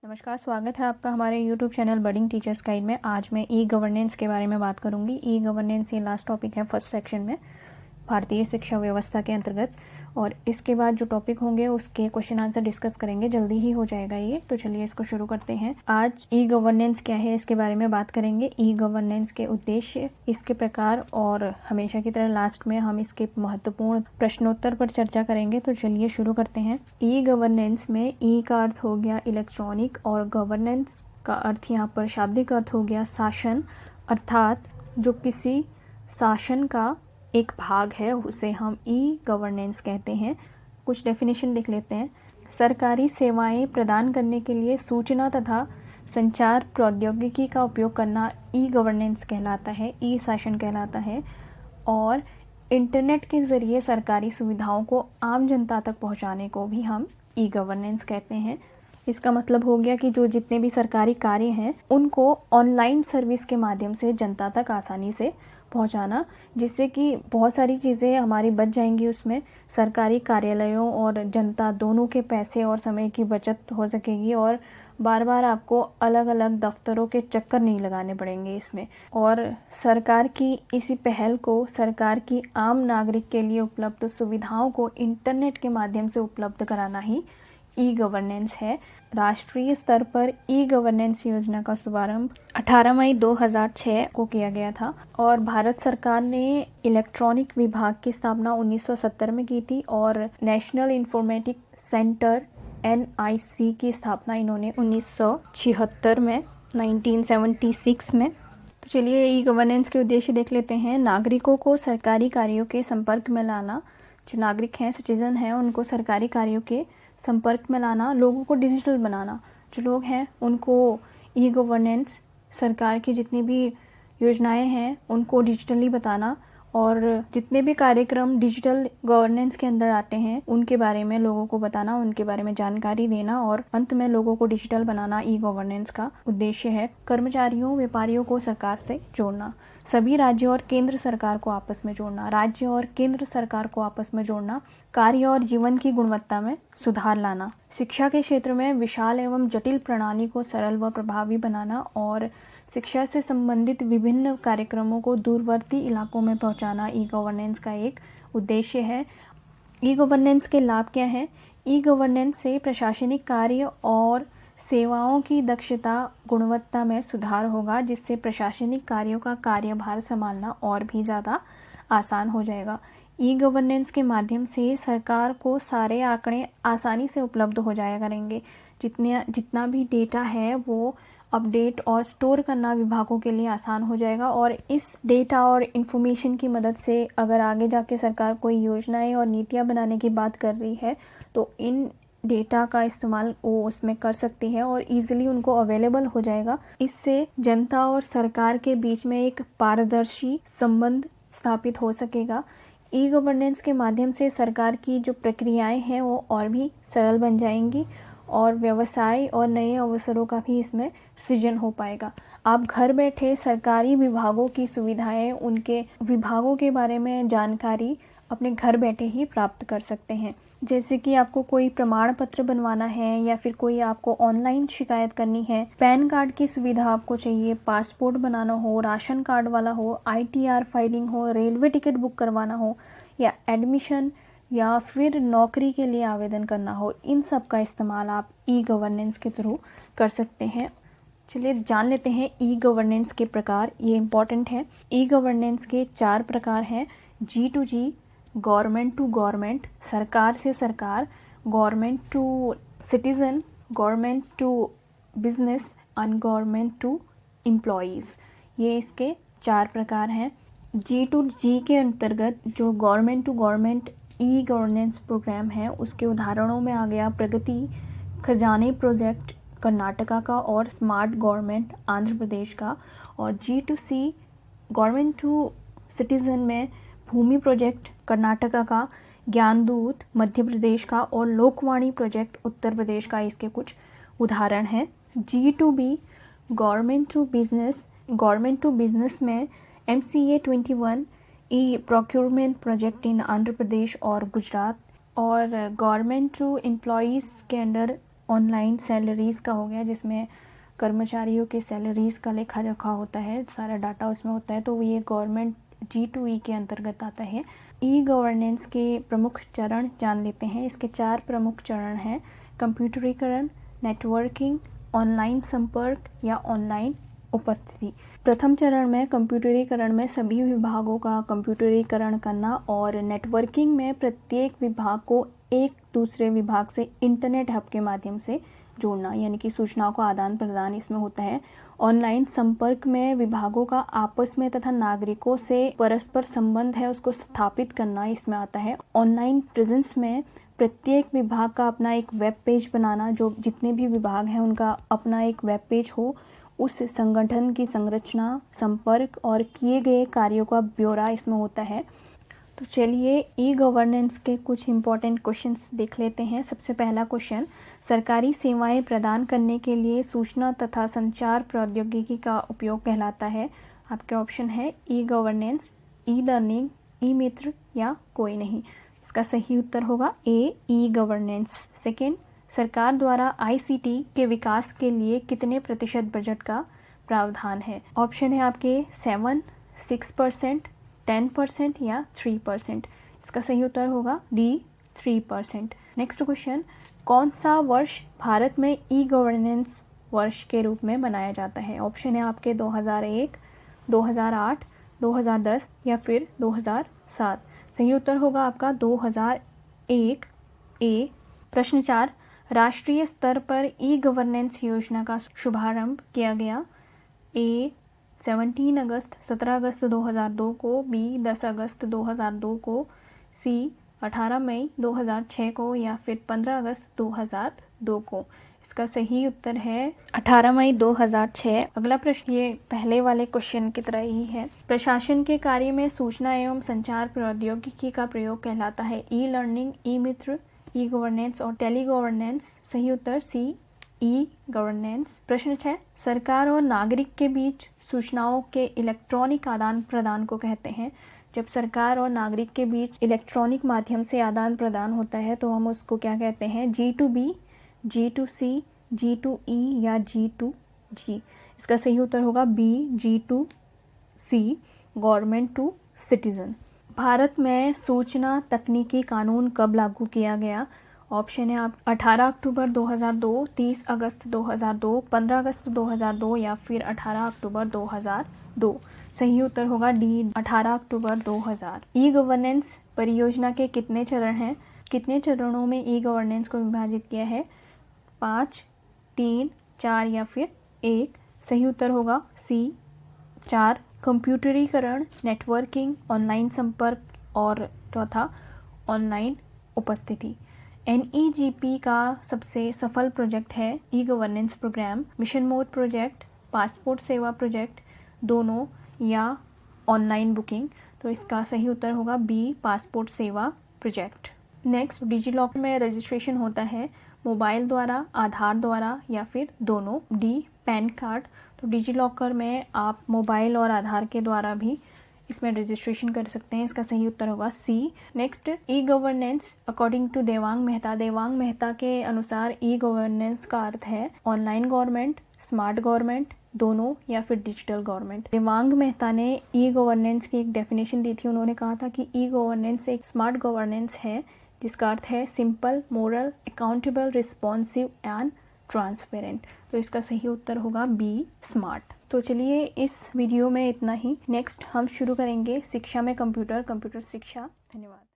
नमस्कार, स्वागत है आपका हमारे YouTube channel budding teachers guide में। आज मैं ई गवर्नेंस के बारे में बात करूंगी। ई गवर्नेंस ये लास्ट टॉपिक है फर्स्ट सेक्शन में भारतीय शिक्षा व्यवस्था के अंतर्गत, और इसके बाद जो टॉपिक होंगे उसके क्वेश्चन आंसर डिस्कस करेंगे। जल्दी ही हो जाएगा ये, तो चलिए इसको शुरू करते हैं। आज ई गवर्नेंस क्या है इसके बारे में बात करेंगे। ई गवर्नेंस के उद्देश्य, इसके प्रकार, और हमेशा की तरह लास्ट में हम इसके महत्वपूर्ण प्रश्नोत्तर पर चर्चा करेंगे। तो चलिए शुरू करते हैं। ई गवर्नेंस में ई का अर्थ हो गया इलेक्ट्रॉनिक, और गवर्नेंस का अर्थ यहाँ पर शाब्दिक अर्थ हो गया शासन, अर्थात जो किसी शासन का एक भाग है उसे हम ई गवर्नेंस कहते हैं। कुछ डेफिनेशन लिख लेते हैं। सरकारी सेवाएं प्रदान करने के लिए सूचना तथा संचार प्रौद्योगिकी का उपयोग करना ई गवर्नेंस कहलाता है, ई शासन कहलाता है। और इंटरनेट के ज़रिए सरकारी सुविधाओं को आम जनता तक पहुंचाने को भी हम ई गवर्नेंस कहते हैं। इसका मतलब हो गया कि जो जितने भी सरकारी कार्य हैं उनको ऑनलाइन सर्विस के माध्यम से जनता तक आसानी से पहुंचाना, जिससे कि बहुत सारी चीज़ें हमारी बच जाएंगी। उसमें सरकारी कार्यालयों और जनता दोनों के पैसे और समय की बचत हो सकेगी, और बार बार आपको अलग अलग दफ्तरों के चक्कर नहीं लगाने पड़ेंगे इसमें। और सरकार की इसी पहल को सरकार की आम नागरिक के लिए उपलब्ध सुविधाओं को इंटरनेट के माध्यम से उपलब्ध कराना ही ई गवर्नेंस है। राष्ट्रीय स्तर पर ई गवर्नेंस योजना का शुभारंभ 18 मई 2006 को किया गया था, और भारत सरकार ने इलेक्ट्रॉनिक विभाग की स्थापना 1970 में की थी, और नेशनल इंफॉर्मेटिक सेंटर NIC की स्थापना इन्होंने 1976 में 1976 में। तो चलिए ई गवर्नेंस के उद्देश्य देख लेते हैं। नागरिकों को सरकारी कार्यों के संपर्क में लाना, जो नागरिक हैं, सिटीजन हैं, उनको सरकारी कार्यों के संपर्क में लाना, लोगों को डिजिटल बनाना। जो लोग हैं उनको ई गवर्नेंस, सरकार की जितनी भी योजनाएं हैं उनको डिजिटली बताना, और जितने भी कार्यक्रम डिजिटल गवर्नेंस के अंदर आते हैं उनके बारे में लोगों को बताना, उनके बारे में जानकारी देना, और अंत में लोगों को डिजिटल बनाना ई गवर्नेंस का उद्देश्य है। कर्मचारियों, व्यापारियों को सरकार से जोड़ना, सभी राज्यों और केंद्र सरकार को आपस में जोड़ना, राज्य और केंद्र सरकार को आपस में जोड़ना, कार्य और जीवन की गुणवत्ता में सुधार लाना, शिक्षा के क्षेत्र में विशाल एवं जटिल प्रणाली को सरल व प्रभावी बनाना, और शिक्षा से संबंधित विभिन्न कार्यक्रमों को दूरवर्ती इलाकों में पहुंचाना ई गवर्नेंस का एक उद्देश्य है। ई गवर्नेंस के लाभ क्या हैं? ई गवर्नेंस से प्रशासनिक कार्य और सेवाओं की दक्षता, गुणवत्ता में सुधार होगा, जिससे प्रशासनिक कार्यों का कार्यभार संभालना और भी ज़्यादा आसान हो जाएगा। ई गवर्नेंस के माध्यम से सरकार को सारे आंकड़े आसानी से उपलब्ध हो जाया करेंगे। जितना भी डेटा है वो अपडेट और स्टोर करना विभागों के लिए आसान हो जाएगा, और इस डेटा और इन्फॉर्मेशन की मदद से अगर आगे जाके सरकार कोई योजनाएं और नीतियां बनाने की बात कर रही है तो इन डेटा का इस्तेमाल वो उसमें कर सकती है और इजीली उनको अवेलेबल हो जाएगा। इससे जनता और सरकार के बीच में एक पारदर्शी संबंध स्थापित हो सकेगा। ई गवर्नेंस के माध्यम से सरकार की जो प्रक्रियाएं हैं वो और भी सरल बन जाएंगी, और व्यवसाय और नए अवसरों का भी इसमें सृजन हो पाएगा। आप घर बैठे सरकारी विभागों की सुविधाएं, उनके विभागों के बारे में जानकारी अपने घर बैठे ही प्राप्त कर सकते हैं। जैसे कि आपको कोई प्रमाण पत्र बनवाना है, या फिर कोई आपको ऑनलाइन शिकायत करनी है, पैन कार्ड की सुविधा आपको चाहिए, पासपोर्ट बनाना हो, राशन कार्ड वाला हो, ITR फाइलिंग हो, रेलवे टिकट बुक करवाना हो, या एडमिशन या फिर नौकरी के लिए आवेदन करना हो, इन सब का इस्तेमाल आप ई गवर्नेंस के थ्रू कर सकते हैं। चलिए जान लेते हैं ई गवर्नेंस के प्रकार, ये इम्पॉर्टेंट है। ई गवर्नेंस के 4 प्रकार हैं। G2G, गवर्नमेंट टू गवर्नमेंट, सरकार से सरकार, government to citizen, government to business, and government to employees. ये इसके 4 प्रकार हैं। G2G के अंतर्गत जो government to government e governance programme है उसके उदाहरणों में आ गया प्रगति खजाने प्रोजेक्ट कर्नाटका का, और स्मार्ट गवर्नमेंट आंध्र प्रदेश का। और G2C, गवर्नमेंट टू सिटीजन में भूमि प्रोजेक्ट कर्नाटका का, ज्ञानदूत मध्य प्रदेश का, और लोकवाणी प्रोजेक्ट उत्तर प्रदेश का इसके कुछ उदाहरण हैं। G2B, गवर्नमेंट टू बिजनेस में MCA 21 e procurement project in Andhra Pradesh और गुजरात, और गवर्नमेंट टू एम्प्लॉयज़ के अंडर ऑनलाइन सैलरीज़ का हो गया, जिसमें कर्मचारियों के सैलरीज़ का लेखा जोखा होता है, सारा डाटा उसमें होता है, तो ये गवर्नमेंट G2E के अंतर्गत आता है। ई गवर्नेंस के प्रमुख चरण जान लेते हैं। इसके 4 प्रमुख चरण हैं: कंप्यूटरीकरण, नेटवर्किंग, ऑनलाइन संपर्क या ऑनलाइन उपस्थिति। प्रथम चरण में कंप्यूटरीकरण में सभी विभागों का कंप्यूटरीकरण करना और नेटवर्किंग में प्रत्येक विभाग को एक दूसरे विभाग से इंटरनेट हब के माध्यम से जोड़ना, यानी कि सूचनाओं का आदान प्रदान इसमें होता है। ऑनलाइन संपर्क में विभागों का आपस में तथा नागरिकों से परस्पर संबंध है उसको स्थापित करना इसमें आता है। ऑनलाइन प्रेजेंस में प्रत्येक विभाग का अपना एक वेब पेज बनाना, जो जितने भी विभाग हैं उनका अपना एक वेब पेज हो, उस संगठन की संरचना, संपर्क और किए गए कार्यों का ब्यौरा इसमें होता है। तो चलिए ई गवर्नेंस के कुछ इम्पॉर्टेंट क्वेश्चंस देख लेते हैं। सबसे पहला क्वेश्चन, सरकारी सेवाएं प्रदान करने के लिए सूचना तथा संचार प्रौद्योगिकी का उपयोग कहलाता है। आपके ऑप्शन है ई गवर्नेंस, ई लर्निंग, ई मित्र या कोई नहीं। इसका सही उत्तर होगा ए, ई गवर्नेंस। सेकेंड, सरकार द्वारा ICT के विकास के लिए कितने प्रतिशत बजट का प्रावधान है? ऑप्शन है आपके 7, 6%, 10% या 3%। इसका सही उत्तर होगा डी, 3%। नेक्स्ट क्वेश्चन, कौन सा वर्ष भारत में ई गवर्नेंस वर्ष के रूप में मनाया जाता है? ऑप्शन है आपके 2001, 2008, 2010 या फिर 2007। सही उत्तर होगा आपका 2001 ए। प्रश्न 4, राष्ट्रीय स्तर पर ई गवर्नेंस योजना का शुभारंभ किया गया? ए 17 अगस्त 17 अगस्त 2002 को, बी 10 अगस्त 2002 को, सी 18 मई 2006 को या फिर 15 अगस्त 2002 को। इसका सही उत्तर है 18 मई 2006। अगला प्रश्न ये पहले वाले क्वेश्चन की तरह ही है। प्रशासन के कार्य में सूचना एवं संचार प्रौद्योगिकी का प्रयोग कहलाता है? ई लर्निंग, ई मित्र, ई गवर्नेंस और टेली गवर्नेंस। सही उत्तर सी, ई गवर्नेंस। प्रश्न 6, सरकार और नागरिक के बीच सूचनाओं के इलेक्ट्रॉनिक आदान प्रदान को कहते हैं? जब सरकार और नागरिक के बीच इलेक्ट्रॉनिक माध्यम से आदान प्रदान होता है तो हम उसको क्या कहते हैं? G2B, G2C, G2E या G2G। इसका सही उत्तर होगा B, G2C, government to citizen. Bharat में सूचना तकनीकी कानून कब लागू किया गया? ऑप्शन है आप 18 अक्टूबर 2002, 30 अगस्त 2002, 15 अगस्त 2002 या फिर 18 अक्टूबर 2002। सही उत्तर होगा डी, 18 अक्टूबर 2000। ई गवर्नेंस परियोजना के कितने चरण हैं? कितने चरणों में ई गवर्नेंस को विभाजित किया है? 5, 3, 4 या फिर 1। सही उत्तर होगा सी, 4। कंप्यूटरीकरण, नेटवर्किंग, ऑनलाइन संपर्क और चौथा ऑनलाइन उपस्थिति। NEGP का सबसे सफल प्रोजेक्ट है e governance program, mission mode project, passport Seva project, दोनों या ऑनलाइन बुकिंग। तो इसका सही उत्तर होगा बी, passport Seva project. Next, DigiLocker में रजिस्ट्रेशन होता है मोबाइल द्वारा, आधार द्वारा या फिर दोनों। D, PAN card. तो डिजिलॉकर में आप मोबाइल और आधार के द्वारा भी इसमें रजिस्ट्रेशन कर सकते हैं। इसका सही उत्तर होगा C. Next, e governance according to Devang Mehta. Devang Mehta के अनुसार ई गवर्नेंस का अर्थ है ऑनलाइन गवर्नमेंट, स्मार्ट गवर्नमेंट, दोनों या फिर डिजिटल गवर्नमेंट। देवांग मेहता ने ई गवर्नेंस की एक डेफिनेशन दी थी। उन्होंने कहा था कि ई गवर्नेंस एक स्मार्ट गवर्नेंस है जिसका अर्थ है simple, moral, accountable, responsive and transparent. तो इसका सही उत्तर होगा बी, स्मार्ट। तो चलिए इस वीडियो में इतना ही। नेक्स्ट हम शुरू करेंगे शिक्षा में कंप्यूटर शिक्षा। धन्यवाद।